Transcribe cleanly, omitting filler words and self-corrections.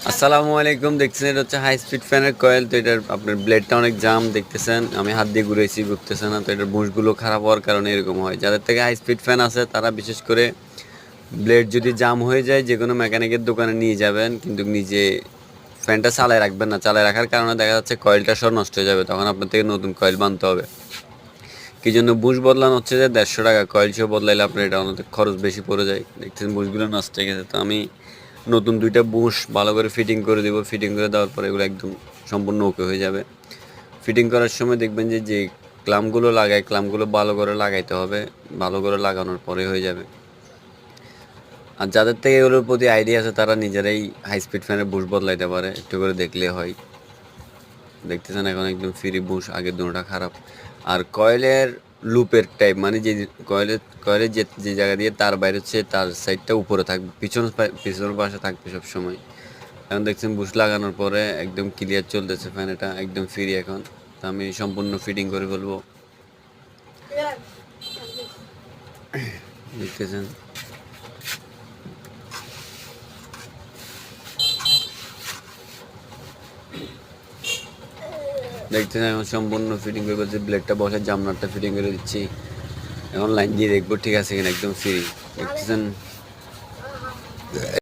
আসসালামু আলাইকুম। দেখছেন এটা হচ্ছে হাই স্পিড ফ্যানের কয়েল। তো এটার আপনার ব্লেডটা অনেক জাম দেখতেছেন, আমি হাত দিয়ে ঘুরেছি, ঘুরতেছে না। তো এটার বুশগুলো খারাপ হওয়ার কারণে এরকম হয়। যাদের থেকে হাই স্পিড ফ্যান আছে তারা বিশেষ করে ব্লেড যদি জাম হয়ে যায় যে কোনো মেকানিকের দোকানে নিয়ে যাবেন, কিন্তু নিজে ফ্যানটা চালায় রাখবেন না। চালায় রাখার কারণে দেখা যাচ্ছে কয়েলটা সব নষ্ট হয়ে যাবে, তখন আপনার থেকে নতুন কয়েল বানতে হবে। কি জন্য বুশ বদলানো হচ্ছে যে 150 টাকা, কয়েল সহ বদলাইলে আপনার এটা অনেক খরচ বেশি পড়ে যায়। দেখছেন বুশগুলো নষ্ট হয়ে গেছে। তো আমি নতুন 2টা বুশ ভালো করে ফিটিং করে দেবো। ফিটিং করে দেওয়ার পরে এগুলো একদম সম্পূর্ণ ওকে হয়ে যাবে। ফিটিং করার সময় দেখবেন যে যে ক্লামগুলো লাগায়, ক্লামগুলো ভালো করে লাগাইতে হবে। ভালো করে লাগানোর পরে হয়ে যাবে। আর যাদের থেকে এগুলোর প্রতি আইডিয়া আছে তারা নিজেরাই হাই স্পিড ফ্যানের বুশ বদলাইতে পারে, একটু করে দেখলে হয়। দেখতেছেন এখন একদম ফ্রি বুশ, আগের দুটোটা খারাপ। আর কয়েলের লুপের টাইপ, মানে যে কয়েলের যে যে জায়গা দিয়ে তার বাইরে হচ্ছে তার সাইডটা উপরে থাকবে, পিছনের পাশে থাকবে সব সময়। এখন দেখছেন বুশ লাগানোর পরে একদম ক্লিয়ার চলতেছে ফ্যান, এটা একদম ফ্রি এখন। তো আমি সম্পূর্ণ ফিটিং করে ফেলবো। দেখতেছেন দেখতেছেন এখন সম্পূর্ণ ফিটিং করে ফেলছি। ব্লেডটা বসে জামনারটা ফিটিং করে দিচ্ছি। এখন লাইন দিয়ে দেখবো ঠিক আছে কিনা, একদম ফ্রি। দেখতেছেন।